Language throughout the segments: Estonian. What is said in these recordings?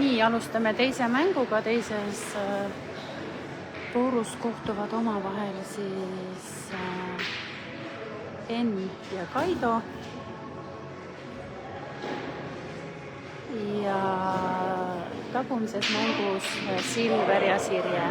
Nii, alustame teise mänguga. Teises voorus kohtuvad omavahel siis Enn ja Kaido. Ja tagumises mängus Silver ja Sirje.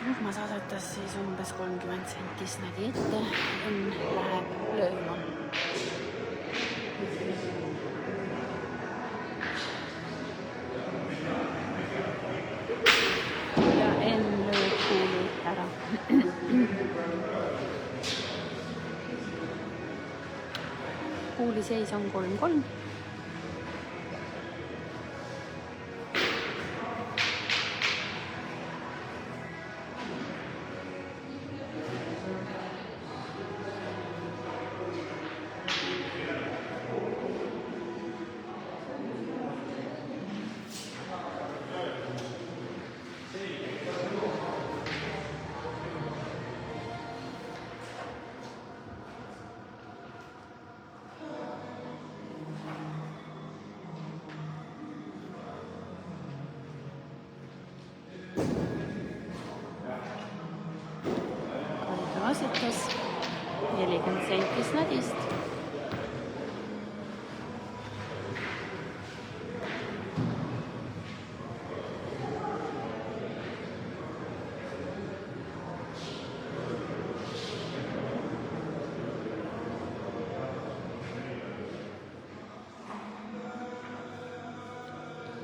Urmas asetas siis umbes 30 sentis nägi ette, Enn läheb lööma. Ja Enn lööb kuuli ära. Kuuli seis on 3-3. Asetas 40 sentis nädist.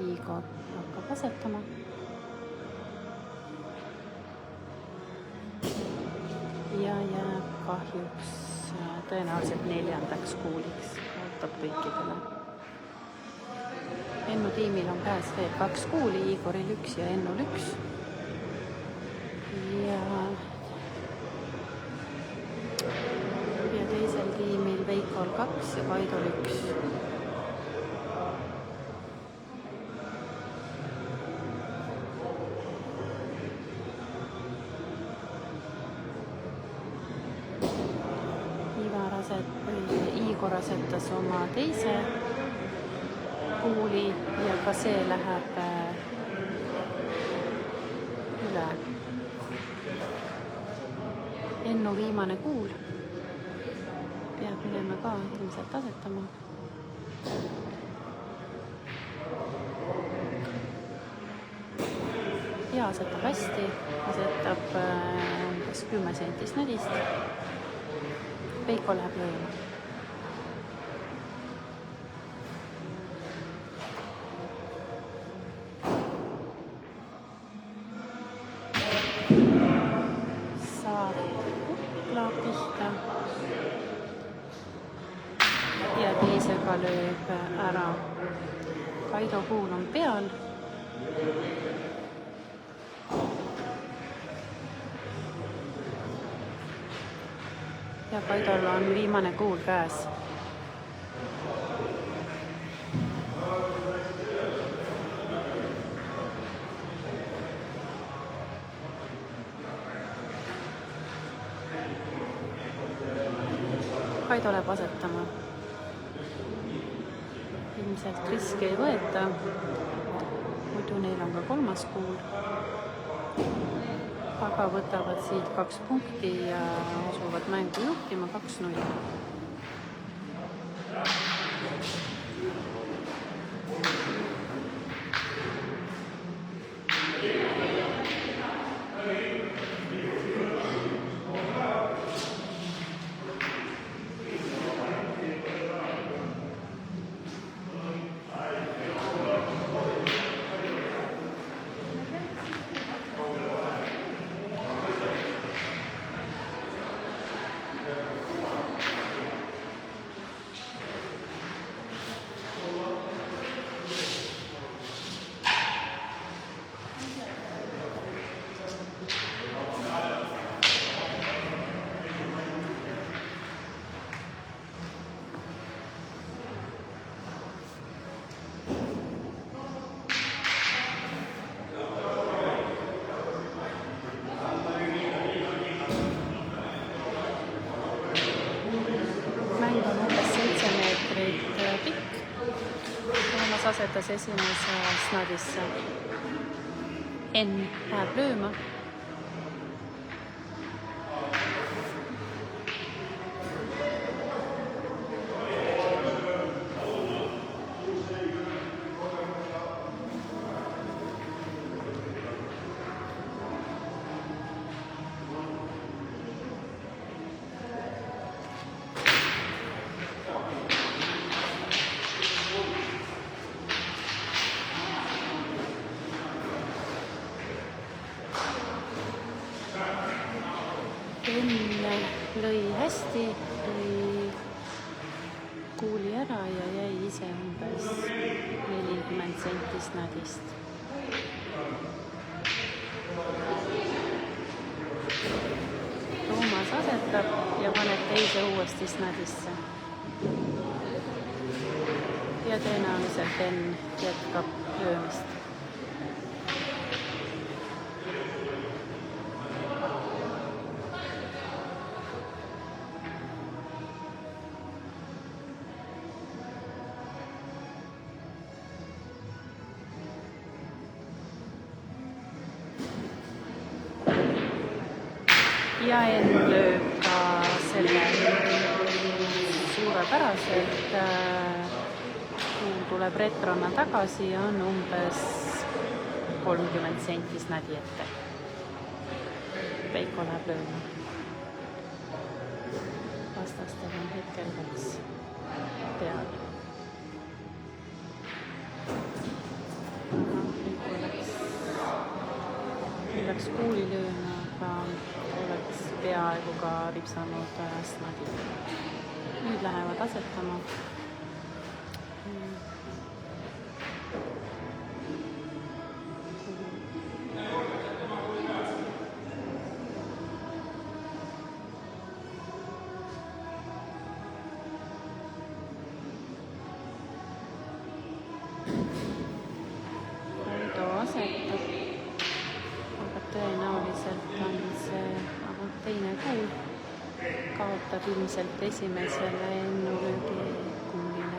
Igor hakkab asetama. Ja jääb kahjuks tõenäoliselt 4. kuuliks, ootab kõikidele. Ennu tiimil on käes veel 2 kuuli, Igoril 1 ja Ennul 1. Ja teisel tiimil Veikol 2 ja Kaidol 1. Igor asetas oma teise kuuli ja ka see läheb üle. Ennu viimane kuul peab minema ka ilmselt asetama. Ja asetab hästi, asetab umbes 10 sentis nädist. Veiko läheb lööma. Saab kukla pihta ja teisega lööb ära. Kaido kuul on peal. Ja Kaidol on viimane kuul käes. Kaido läheb asetama. Ilmselt riski ei võeta, muidu neil on ka 3. kuul. Aga võtavad siit 2 punkti ja asuvad mängu juhtima 2-0. Asetas esimese snadisse. N läheb lööma. Enne lõi hästi, lõi kuuli ära ja jäi ise umbes 40 senti snadist. Toomas asetab ja paneb teise uuesti snadisse. Ja tõenäoliselt Enn jätkab löömist. Ja Enn lööb ka selle suurepäraselt. Kuul tuleb retrona tagasi ja on umbes 30 senti snadi ette. Veiko läheb lööma. Vastastel on hetkel 2 peal. Läks kuuli lööma, aga oleks peaaegu ka ripsanud snadi. Nüüd lähevad asetama. Kaido asetab. Tõenäoliselt on see teine kuul, kaotab ilmselt esimesele ennulöögi kuulile.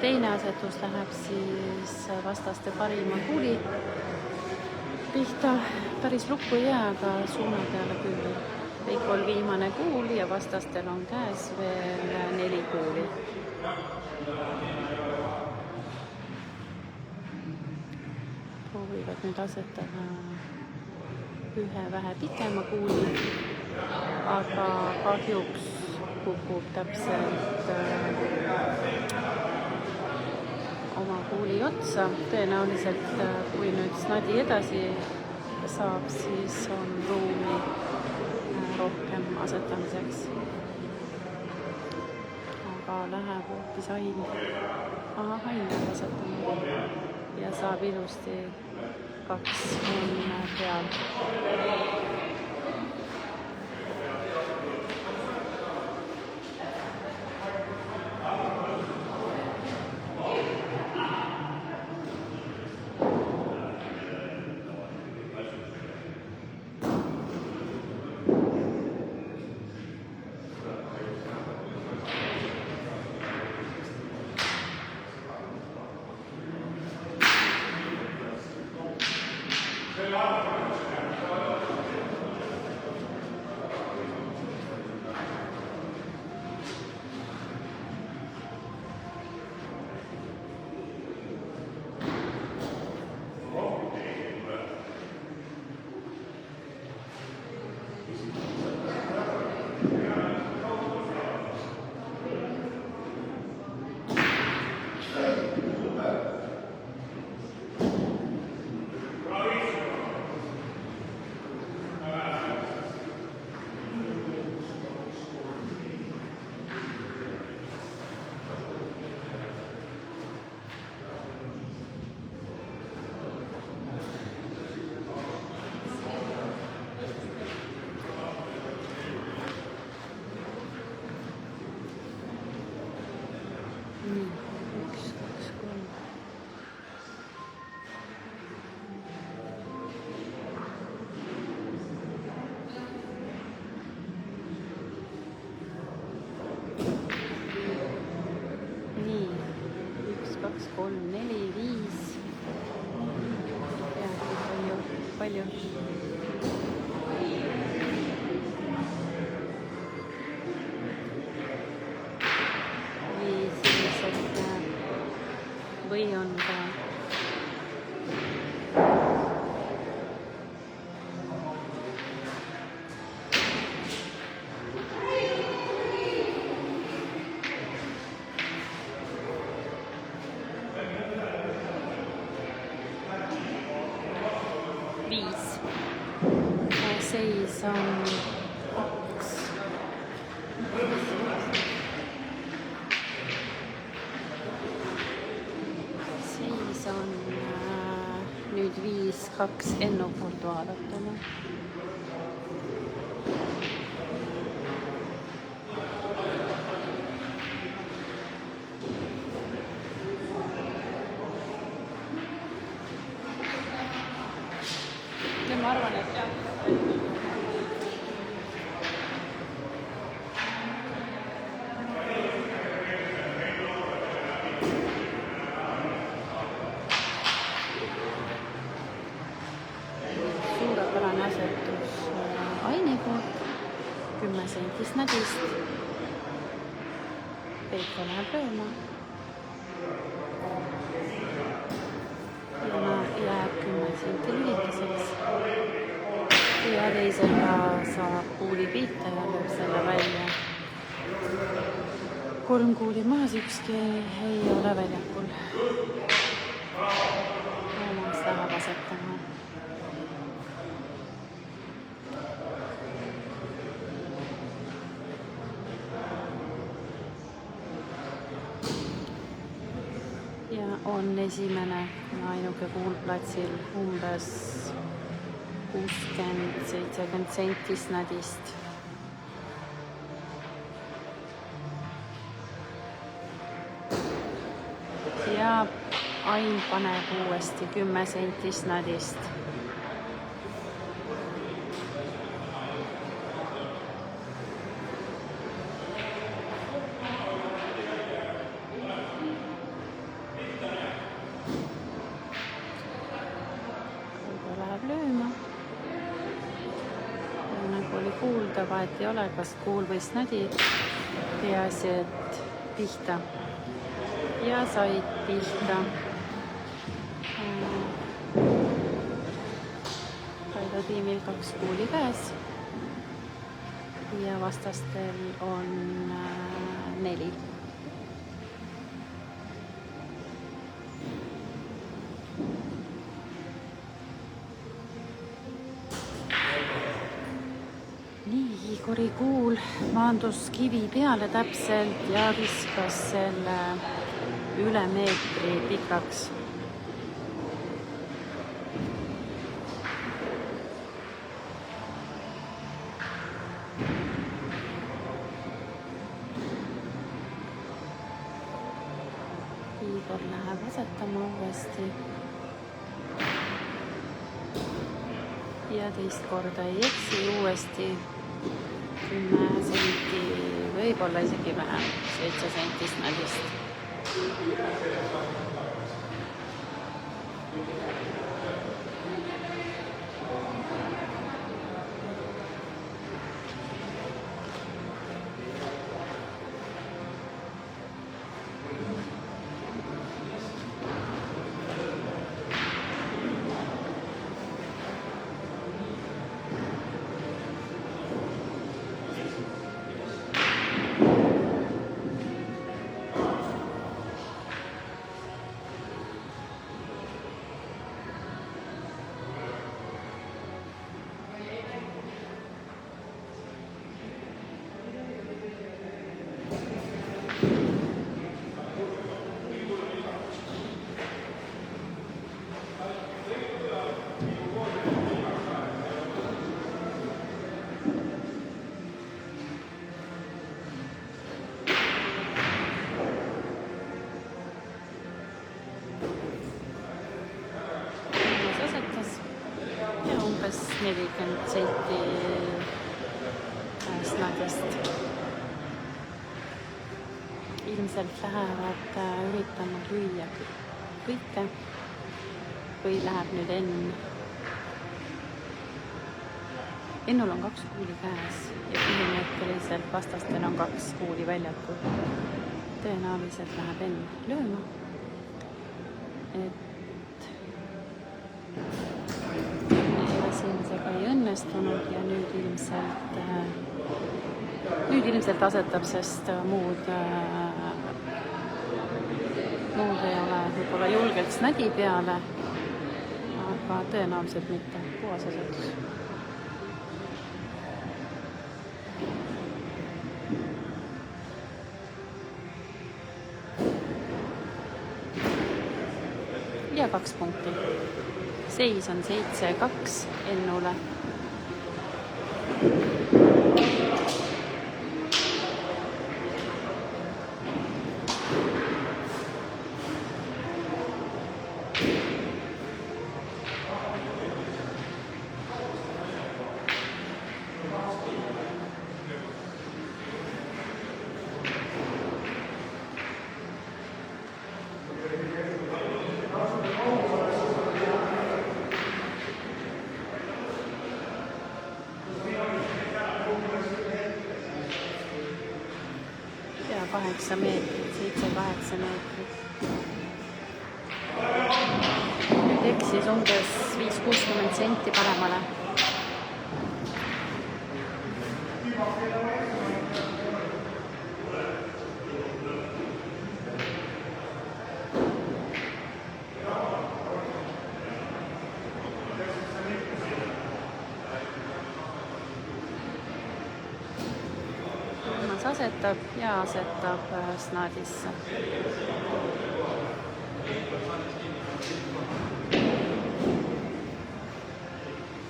Teine asetus läheb siis vastaste parima kuuli pihta. Päris lukku ei jää, aga suuna peale küll. Veikol viimane kuul ja vastastel on käes veel 4 kuuli. Proovivad nüüd asetada ühe vähe pikema kuuli, aga kahjuks kukub täpselt oma kuuli otsa. Tõenäoliselt, kui nüüd snadi edasi saab, siis on ruumi rohkem asetamiseks. Aga aga läheb hoopis haina kasvatama ja saab ilusti 2 on peal. Nii, 1, 2, 3. Nii, 1, 2, 3, 4, 5. Palju. Või on ka seis on 2. Seis on nüüd 5, 2 Ennu poolt vaadatuna. Ma arvan, et jah. Suurepärane asetus Aini poolt, 10 sentist nädist. Veiko läheb lööma. Jääb 10 senti lühikeseks ja teisega saab kuuli pihta ja lööb selle välja. 3 kuuli maas, ükski ei ole väljakul. Omas läheb asetama. Ja on esimene ainuke kuulplatsil umbes 60-70 sentist nädist. Ja Ain paneb uuesti 10 sentist nädist. Läheb lööma. Nagu oli kuulda, vahet ei ole, kas kuul või nädi. Peaasi, et pihta. Ja said pihta. Kaido tiimil 2 kuuli käes. Ja vastastel on 4. Nii, Peikori kuul maandus kivi peale täpselt ja viskas selle üle meetri pikaks. Igor läheb asetama uuesti ja teist korda ei eksi, uuesti 10 senti, võib-olla isegi vähem, 7 senti snadist. Umbes 40 senti snadist. Ilmselt lähevad üritama lüüa kõike või läheb nüüd Ennul on 2 kuuli käes ja põhimõtteliselt vastastel on 2 kuuli väljakul. Tõenäoliselt läheb Enn lööma. Ei õnnestunud ja nüüd ilmselt asetab, sest muud ei ole võib-olla julgelt snadi peale, aga tõenäoliselt mitte puhas asetus. Ja 2 punkti. Seis on 7-2 Ennule. Ja 8 meetrit, 7-8 meetrit. Nüüd eksis umbes 5-60 senti paremale. Asetab ja asetab snadisse.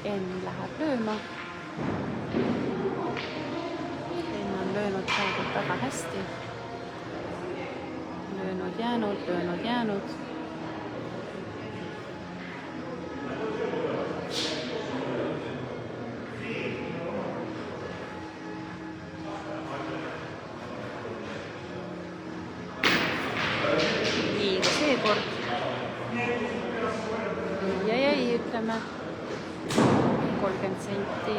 Enn läheb lööma. Enn on löönud praegu väga hästi. Löönud jäänud. Seekord jäi, ütleme 30 senti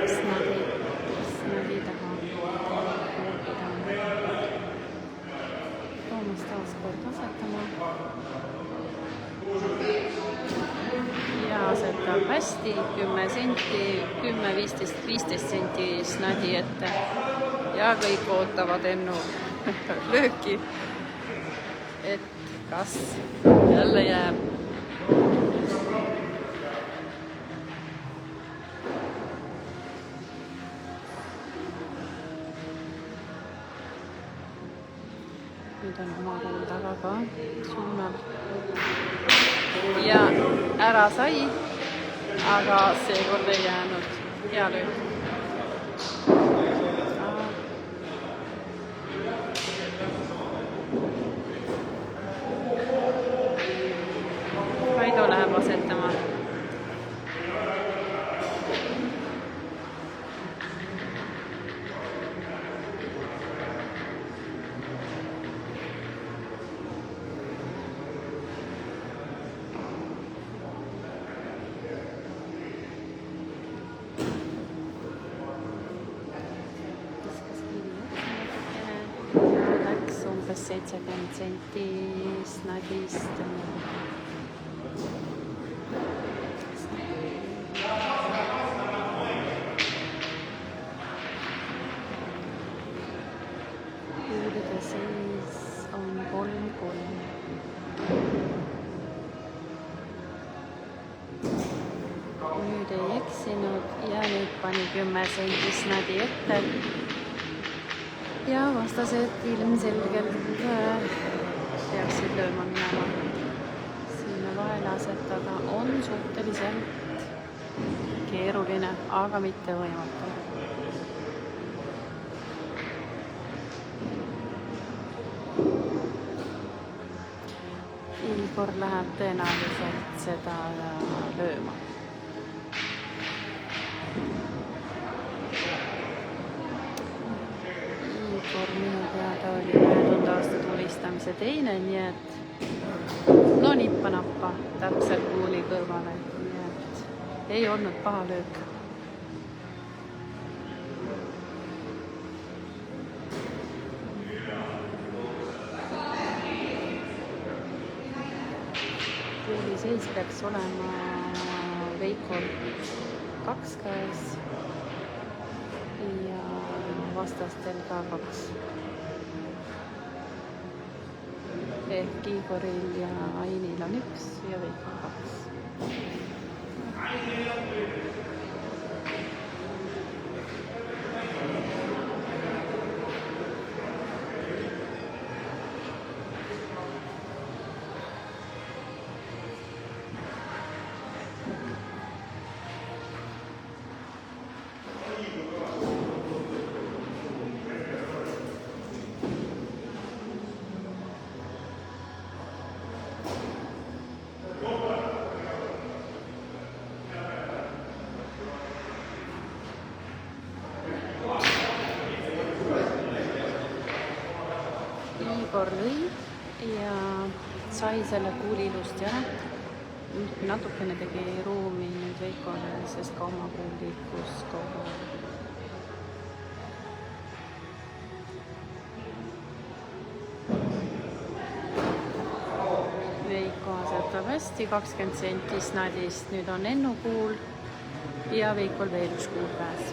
snadi taha. Toomas taas kord asetama ja asetab hästi 10 senti, 10-15 senti snadi ette. Ja kõik ootavad Ennu lööki, et kas jälle jääb. nüüd on oma kuul taga ka suunal. Ja ära sai, aga seekord ei jäänud. Hea löök. Kaido läheb asetama. Läks umbes 70 senti snadist. Kuulide seis on 3-3. Nüüd ei eksinud ja nüüd pani 10 senti snadi ette. Ja vastased ilmselgelt peaksid lööma minema. Sinna vahele asetada on suhteliselt keeruline, aga mitte võimatu. Igor läheb tõenäoliselt seda lööma. Igor minu teada oli möödunud aasta tulistamise teine, nii et no nippa-nappa täpselt kuuli kõrvale, nii et ei olnud paha löök. Kuuli seis peaks olema Veikol 2 käes ja vastastel ka 2. Ehk Igoril ja Ainil on 1 ja Veikol 2. Igor lõi ja sai selle kuuli ilusti ära. Natukene tegi ruumi nüüd Veikole, sest ka oma kuul liikus kogu. Veiko asetab hästi 20 senti snadist. Nüüd on Ennu kuul ja Veikol veel 1 kuul käes.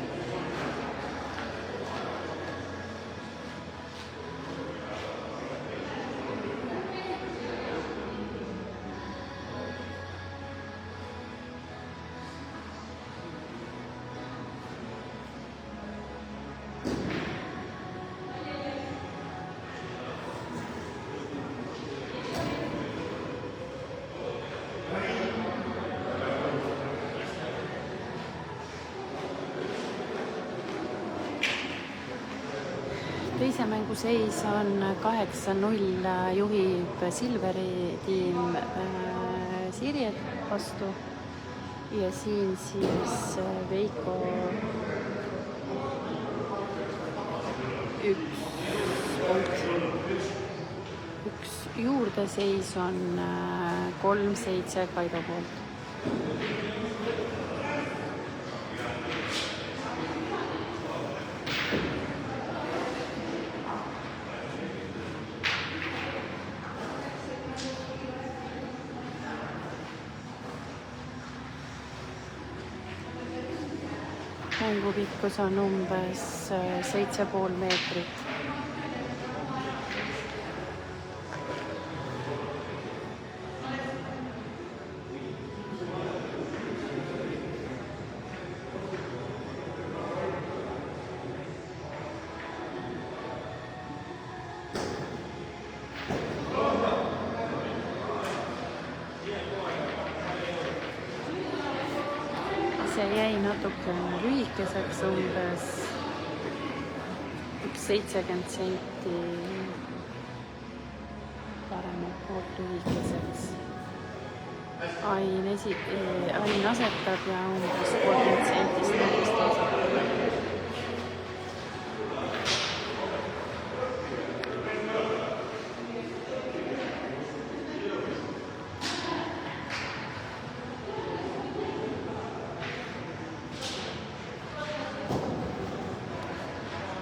Teise mängu seis on 8-0, juhib Silveri tiim Sirjet vastu ja siin siis Veiko 1 punkt. 1 juurdeseis on 3-7 Kaido poolt. Mängu pikkus on umbes 7,5 meetrit. ise jäi natuke lühikeseks, umbes 70 senti paremalt poolt lühikeseks. ain asetab ja umbes 30 sentist nendest asetab.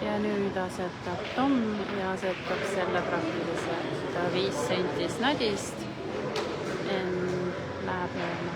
Ja nüüd asetab Tom ja asetab selle praktiliselt 5 sentist nadist. Läheb lööma.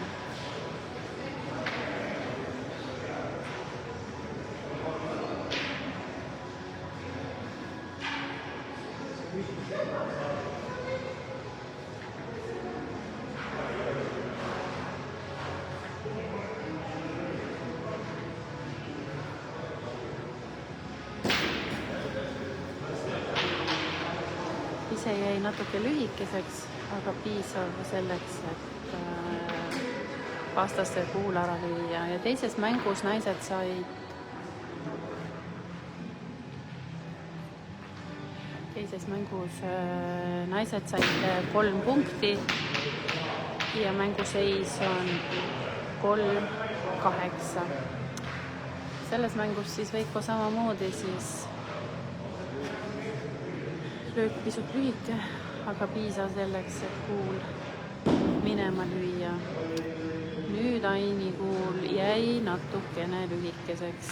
Ise jäi natuke lühikeseks, aga piisav selleks, et vastaste kuul ära lüüa. Ja teises mängus naised said naised said 3 punkti ja mänguseis on 3-8. Selles mängus siis Veiko samamoodi siis löök pisut lühike, aga piisab selleks, et kuul minema lüüa. Nüüd Aini kuul jäi natukene lühikeseks.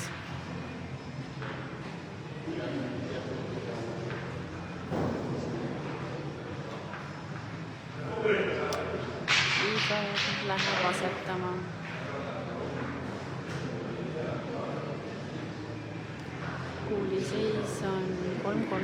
Ise läheb asetama. Kuuli seis on 3-3.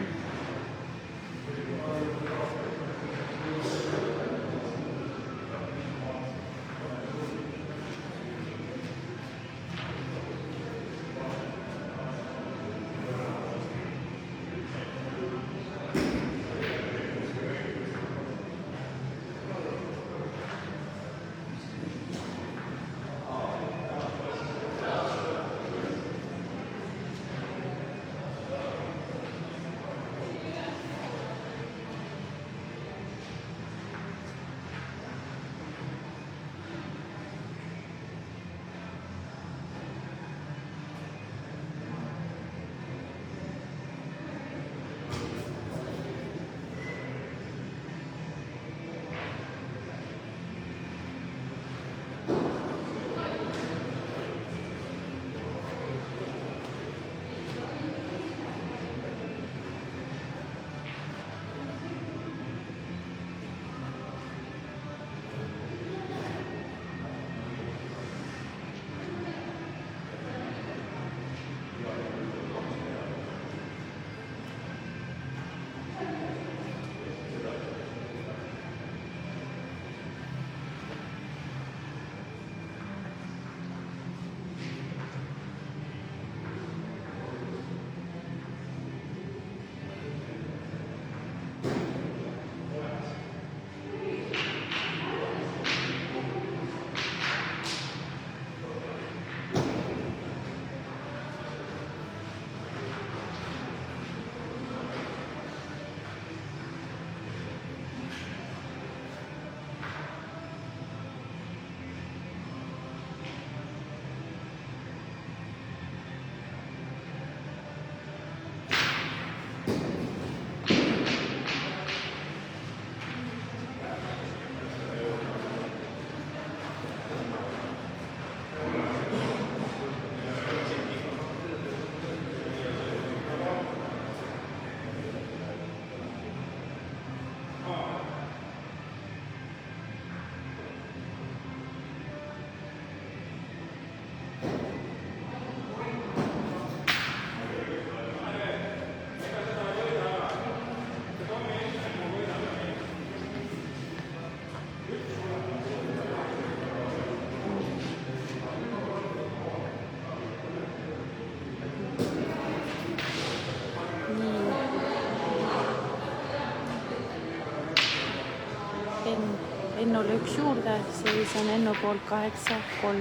Ennule 1 juurde, seis on Ennu poolt 8-3.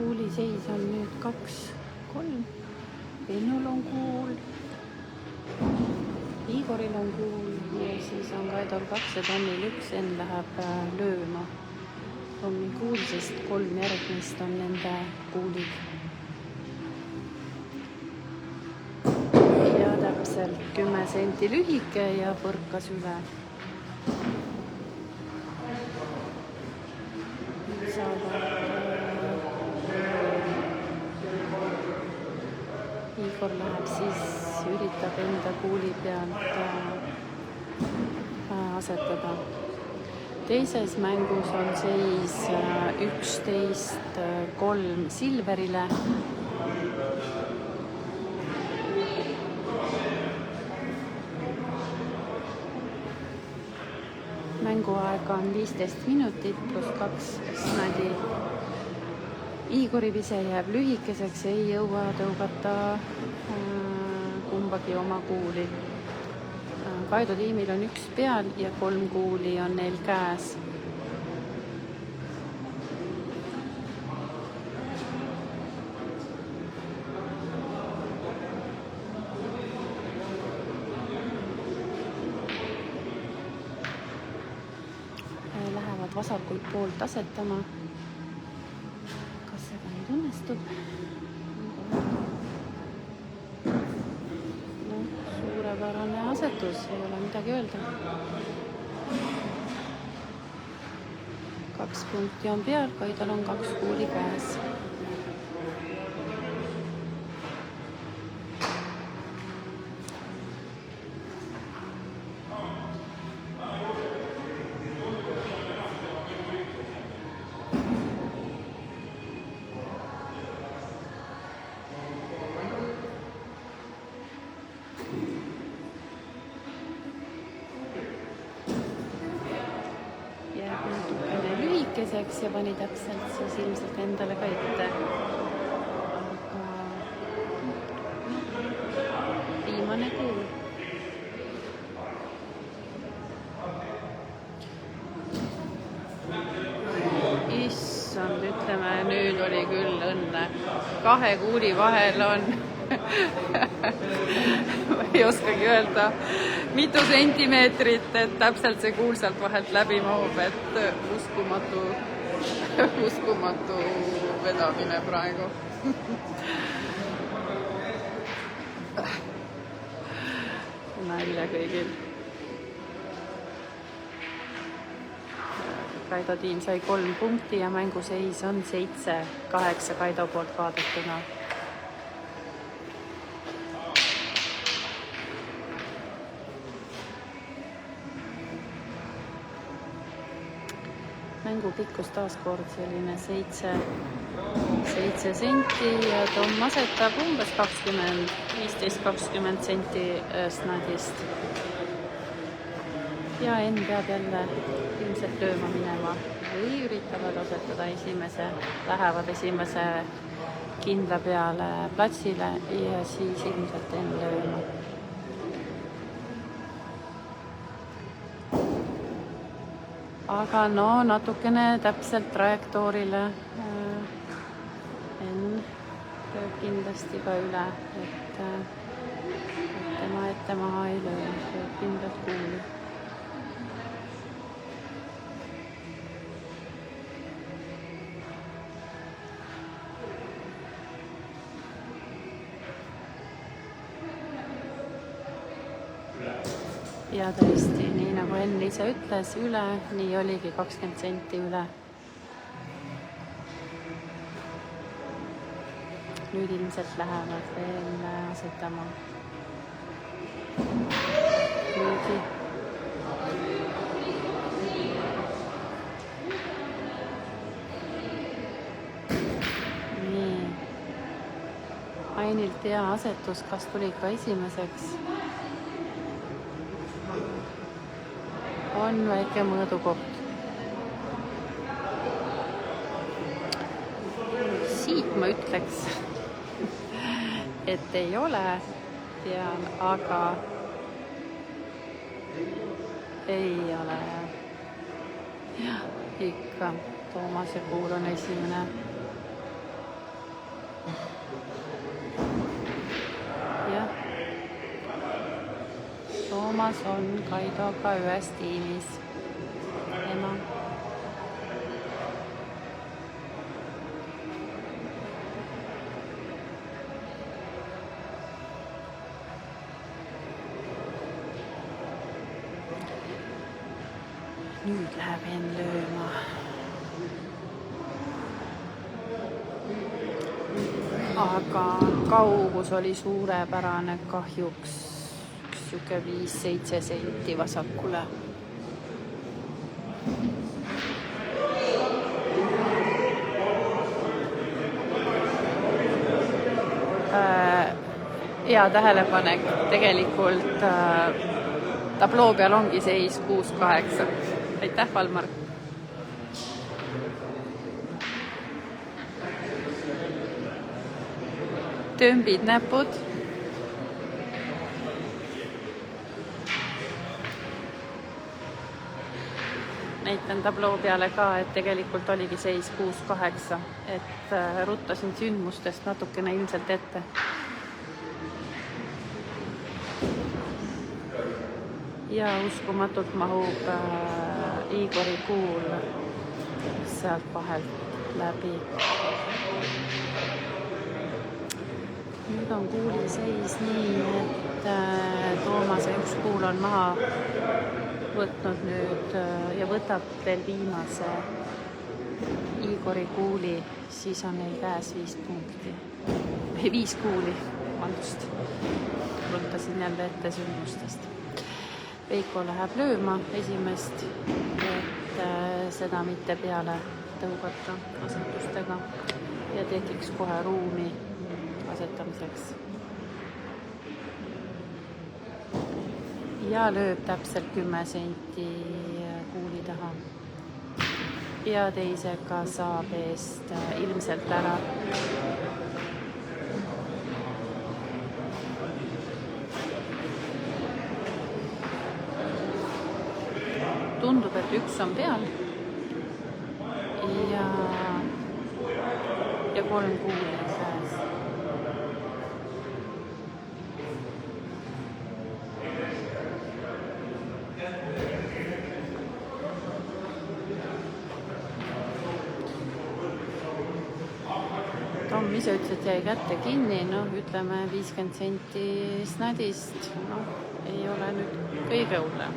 kuuli seis on nüüd 2-3. Vennul on kuul, Igoril on kuul ja siis on Kaidol 2 ja Tonnil 1. Enn läheb lööma. On nii kuul, sest 3 järgmist on nende kuulid. Ja täpselt 10 senti lühike ja põrkas üle. Igor läheb siis, üritab enda kuuli pealt asetada. Teises mängus on seis 11-3 Silverile. Mänguaega on 15 minutit pluss 2 snadi. Igori vise jääb lühikeseks, ei jõua tõugata kumbagi oma kuuli. Kaido tiimil on 1 peal ja 3 kuuli on neil käes. Lähevad vasakult poolt asetama. Kas seda nüüd õnnestub? Suurepärane asetus, ei ole midagi öelda. 2 punkti on peal, Kaidol on 2 kuuli käes. Ja pani täpselt siis ilmselt endale ka ette. Viimane kuul. Issand, ütleme, nüüd oli küll õnne. 2 kuuli vahel on ei oskagi öelda mitu sentimeetrit, et täpselt see kuul sealt vahelt läbi mahub, et uskumatu vedamine praegu. Nalja kõigil. Kaido tiim sai 3 punkti ja mänguseis on 7-8 Kaido poolt vaadatuna. Mängu pikkus taaskord selline 7 senti ja Tom asetab umbes 15-20 senti snadist. Ja Enn peab jälle ilmselt lööma minema või üritavad asetada lähevad esimese kindla peale platsile ja siis ilmselt Enn lööma. Aga no natukene täpselt trajektoorile Enn lööb kindlasti ka üle, et tema ette maha ei löö, lööb kindlalt kuuli. Ja tõesti, nii nagu Enn ise ütles, üle, nii oligi 20 senti üle. Nüüd ilmselt lähevad veel asetama. Nüüdki. Nii. Ainilt hea asetus, kas tuli ka esimeseks? On väike mõõdukoht. Siit ma ütleks, et ei ole tean, aga ei ole. Jah, ikka Toomase kuul on esimene. jah, Toomas on Kaidoga ühes tiimis. Ema. Nüüd läheb Henn lööma. Aga kaugus oli suurepärane, kahjuks siuke 5-7 senti vasakule. Hea tähelepanek, tegelikult tabloo peal ongi seis 6-8. Aitäh, Valmar! Tõmbid näpud. Näitan tabloo peale ka, et tegelikult oligi seis 6-8, et ruttasin sündmustest natukene ilmselt ette. Ja uskumatult mahub Igori kuul sealt vahelt läbi. Nüüd on kuuli seis nii, et Toomase üks kuul on maha võtnud nüüd ja võtab veel viimase Igori kuuli, siis on neil käes 5 punkti. 5 kuuli, valdust. Ruttasin jälle ette sündmustest. Veiko läheb lööma esimest, et seda mitte peale tõugata asetustega ja tekiks kohe ruumi asetamiseks. Ja lööb täpselt 10 senti kuuli taha. Ja teisega saab eest ilmselt ära. Tundub, et üks on peal ja 3 kuuli käes. Tom ise ütles, et jäi kätte kinni, ütleme 50 senti snadist, ei ole nüüd kõige hullem.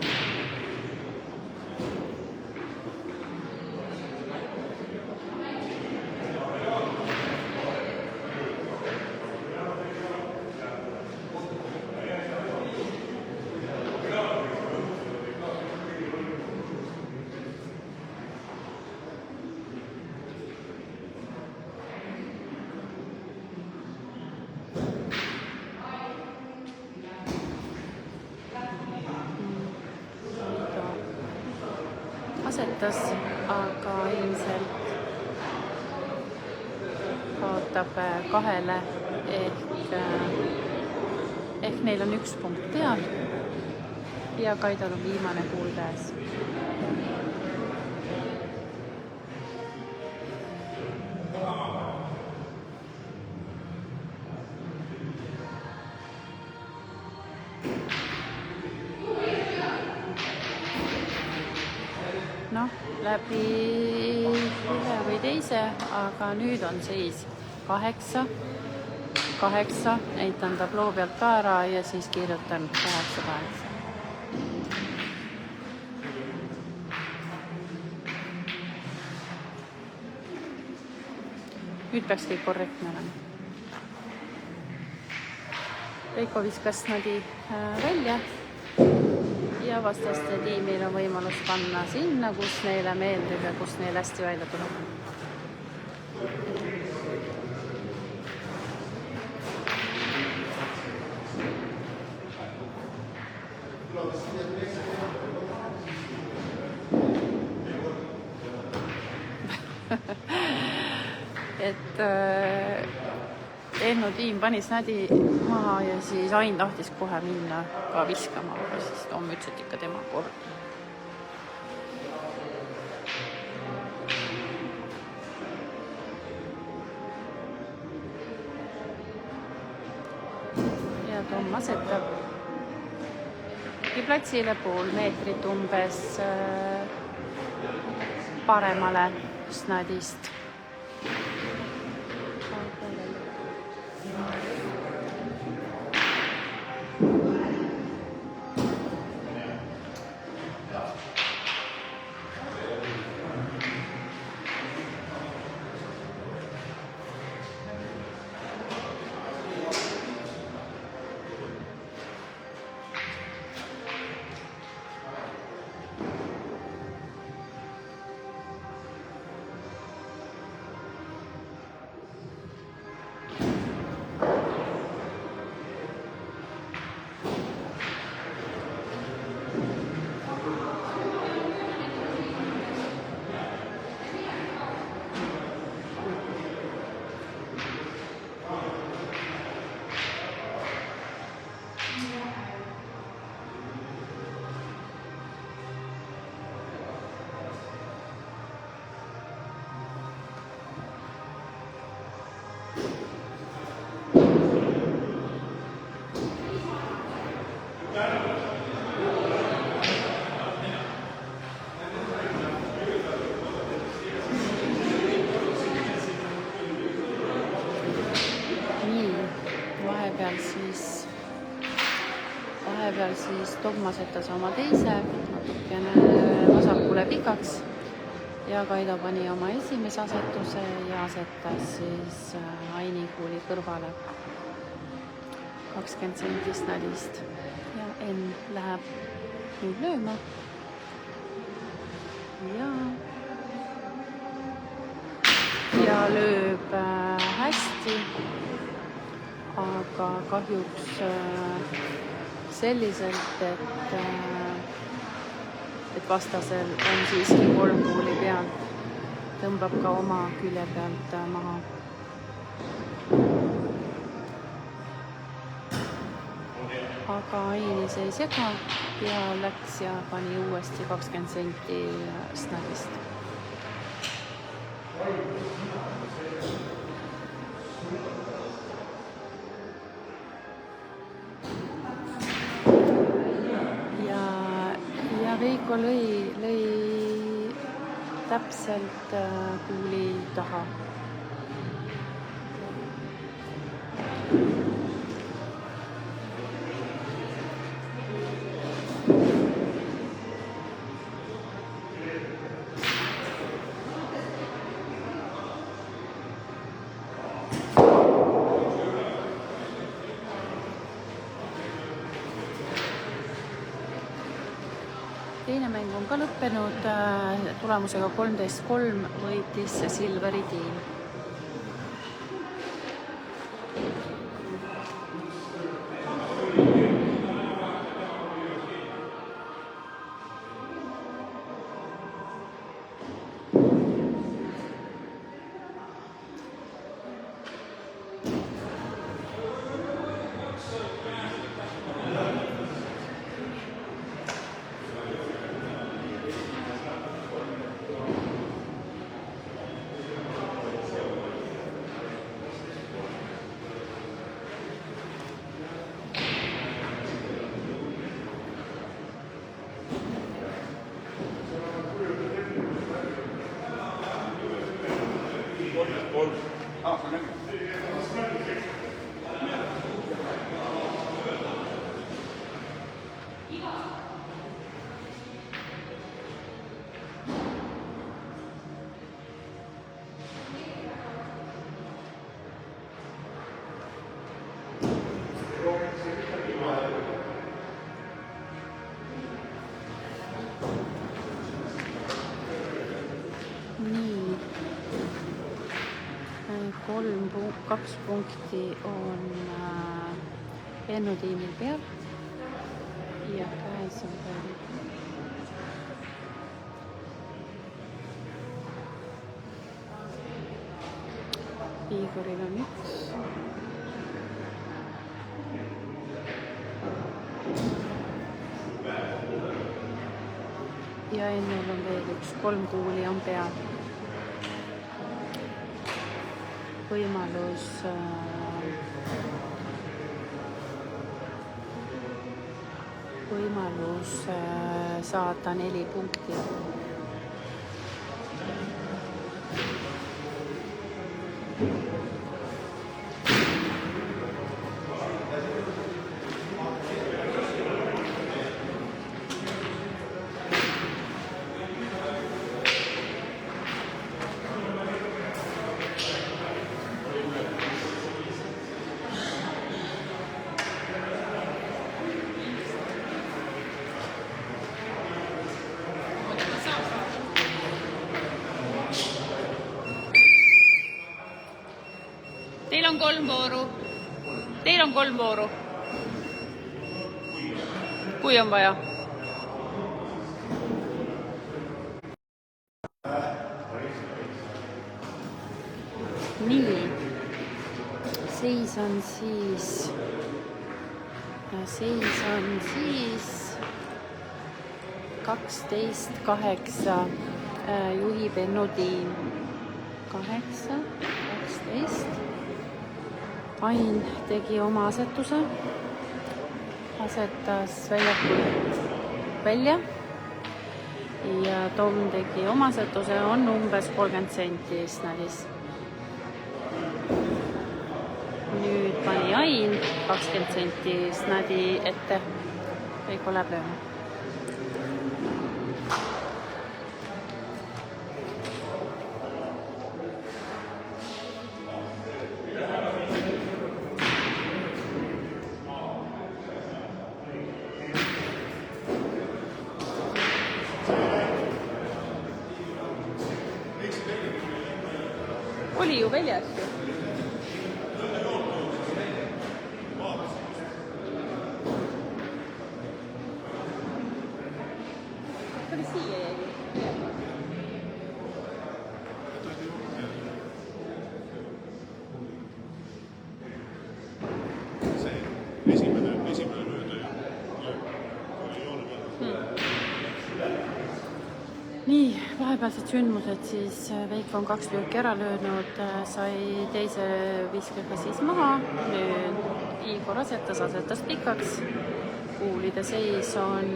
Asetas, aga ilmselt kaotab 2 ehk neil on 1 punkt peal ja Kaidol on viimane kuul käes. Läbi ühe või teise, aga nüüd on seis 8, näitan tabloo pealt ka ära ja siis kirjutan 8. Nüüd peaks kõik korrektne olema. Veiko viskas snadi välja. Ja vastaste tiimil on võimalus panna sinna, kus neile meeldib ja kus neil hästi välja tuleb. Et Ennu tiim pani snadi maha ja siis Ain tahtis kohe minna ka viskama, aga siis Tom ütles, et ikka tema kord. Tom asetab platsile pool meetrit umbes paremale snadist. Vahepeal siis Tom asetas oma teise natukene vasakule pikaks ja Kaido pani oma esimese asetuse ja asetas siis Aini kuuli kõrvale 20 senti snadist ja Enn läheb nüüd lööma ja lööb hästi, aga kahjuks selliselt, et vastasel on siiski 3 kuuli peal, tõmbab ka oma külje pealt maha. Aga Ainis ei sega ja läks ja pani uuesti 20 senti snadist. Veiko lõi täpselt kuuli taha. Teine mäng on ka lõppenud tulemusega 13-3 võitis Silveri tiim. Nii, 2 punkti on Ennu tiimil peal ja käes on veel Igoril on 1. Ja Ennul on veel 1, 3 kuuli on peal. Võimalus võimalus saada 4 punkti. Teil on 3 vooru. Teil on 3 vooru. Kui on vaja. Nii. Seis on siis 12-8 juhib Ennu tiim. 8-12. Ain tegi oma asetuse, asetas väljakul välja ja Tom tegi oma asetuse, on umbes 30 senti snadis. Nüüd pani Ain 20 senti snadi ette, Veiko läheb lööma. Oli ju väljas ju. Tuli siia jäi. Esimene lööda ja Nii, vahepealsed sündmused siis Veiko on 2 lööki ära löönud, sai teise viskega siis maha, nüüd Igor asetas pikaks, kuulide seis on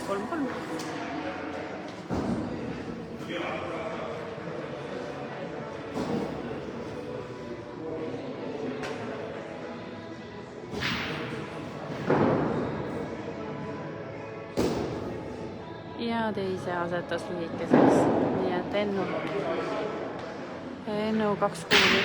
3-3. Ja teise asetas lühikeseks, nii et Ennu 2 kuuli.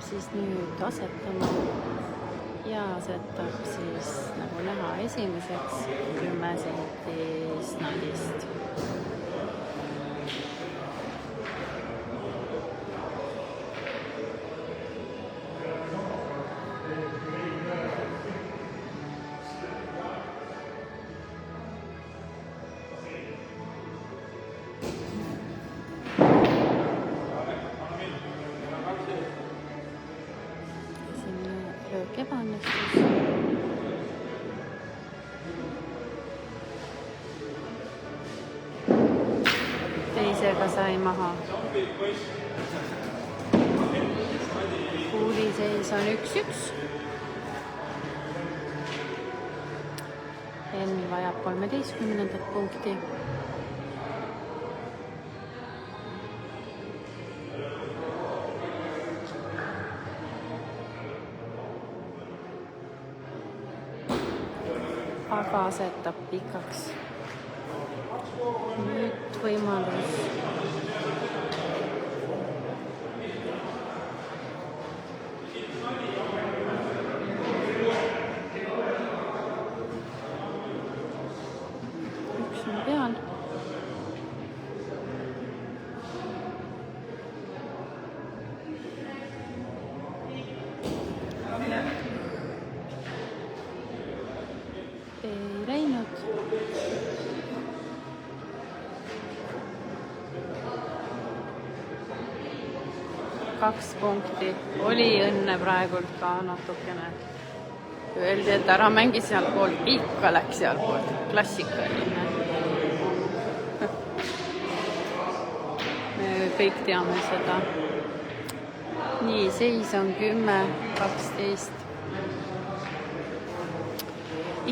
Siis nüüd asetama ja asetab siis nagu näha esimeseks 10 senti snadist. Ebaõnnestus. Teisega sai maha. Kuuliseis on 1-1. Enn vajab 13. punkti. Aga asetab pikaks. Nüüd võimalus. 2 punkti. Oli õnne praegult ka natukene. Öeldi, et ära mängi sealtpoolt, ikka läks sealtpoolt. Klassikaline. Me kõik teame seda. Nii, seis on 10-12.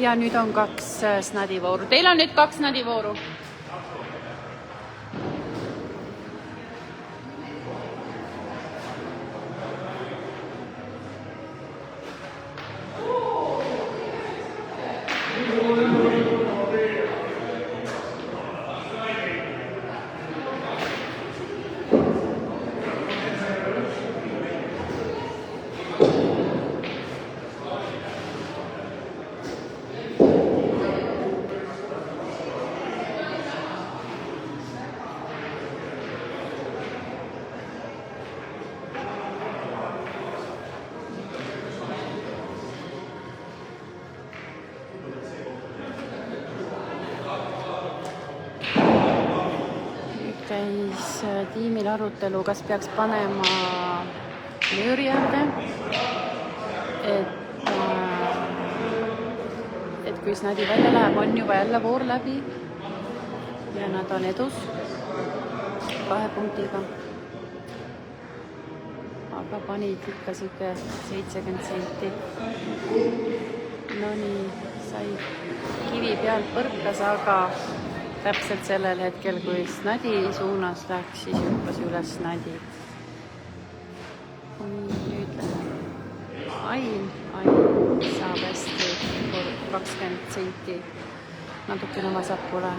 Ja nüüd on 2 snadivooru. Teil on nüüd 2 snadivooru. Käis tiimil arutelu, kas peaks panema lööri äärde, et kui snadi välja läheb, on juba jälle voor läbi ja nad on edus 2 punktiga. Aga panid ikka siuke 70 senti. No nii, sai kivi pealt põrkas, aga täpselt sellel hetkel, kui snadi suunas läks, siis hüppas üles snadi. Nüüd läheb Ain saab hästi 20 senti natukene vasakule.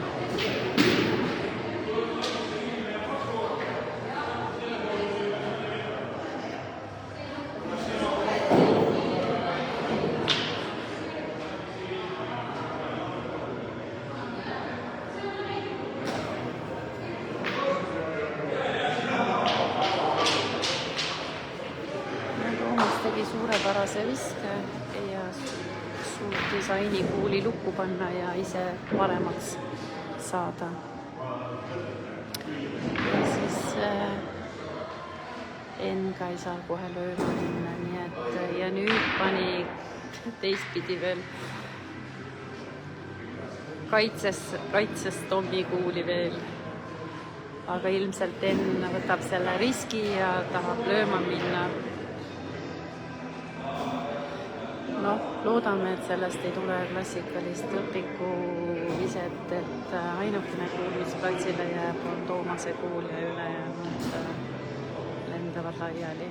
Tegi suurepärase viske ja suutis Aini kuuli lukku panna ja ise paremaks saada. Ja siis Enga ei saa kohe lööma minna, nii et ja nüüd pani teistpidi veel kaitses Tommi kuuli veel. Aga ilmselt Enn võtab selle riski ja tahab lööma minna. Noh, loodame, et sellest ei tule klassikalist õpiku viset, et ainukene kuul, mis platsile jääb, on Toomase kuul ja ülejäänud lendavad laiali.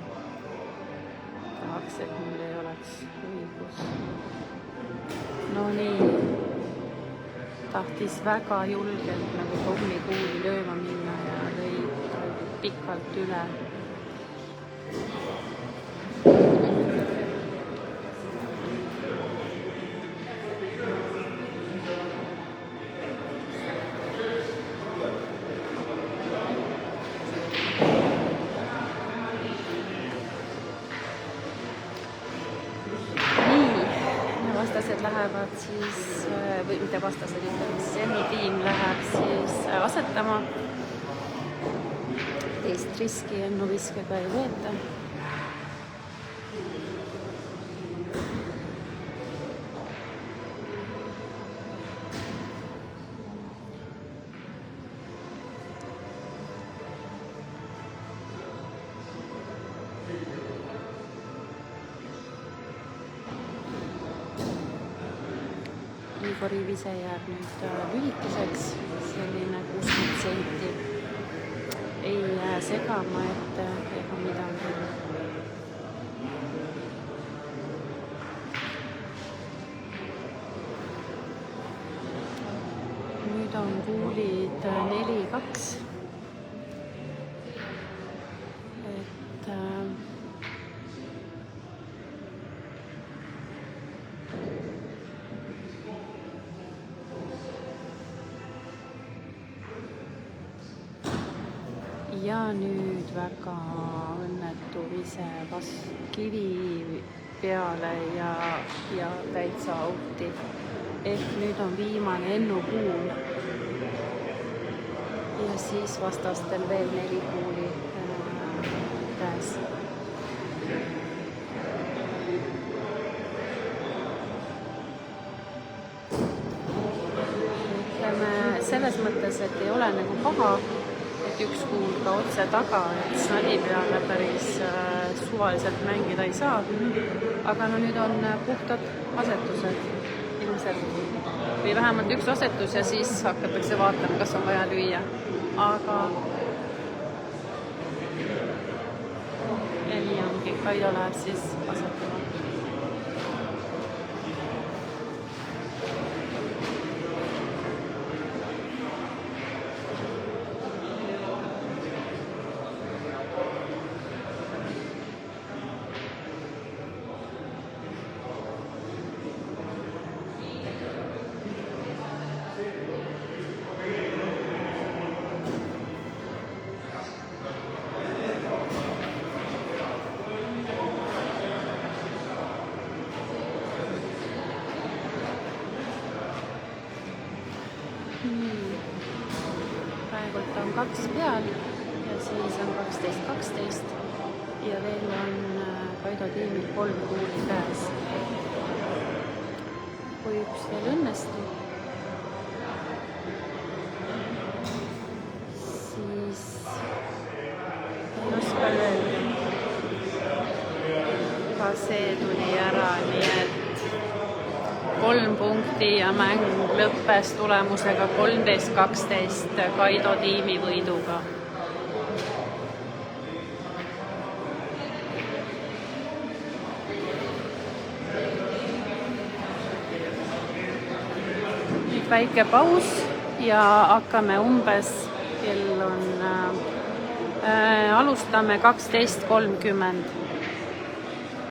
Tahaks, et mul ei oleks õigus. No nii, tahtis väga julgelt nagu Tommi kuuli lööma minna ja lõi pikalt üle. Vastased lähevad siis, või mitte vastased, ütleme siis Ennu tiim läheb siis asetama. Teist riski Ennu viskega ei võeta. Igori vise jääb nüüd lühikeseks, selline 60 senti. Ei jää segama ette ega midagi. Nüüd on kuulid 4-2. Ja nüüd väga õnnetu vise kivi peale ja täitsa auti. Ehk nüüd on viimane Ennu kuul. Ja siis vastastel veel 4 kuuli käes. Ütleme selles mõttes, et ei ole nagu paha, et üks kuul ka otse taga, et snadi peale päris suvaliselt mängida ei saa. Aga no nüüd on puhtad asetused ilmselt. Või vähemalt üks asetus ja siis hakatakse vaatama, kas on vaja lüüa. Aga ja nii ongi, Kaido läheb siis asetama. Praegult on 2 peal ja siis on 12-12 ja veel on Kaido tiimil 3 kuuli käes. Kui üks veel õnnestub, siis ei oska öelda. Ka see tuli ära, nii et 3 punkti ja mäng lõppes tulemusega 13-12 Kaido tiimi võiduga. Nüüd väike paus ja hakkame umbes, kell on, alustame 12:30.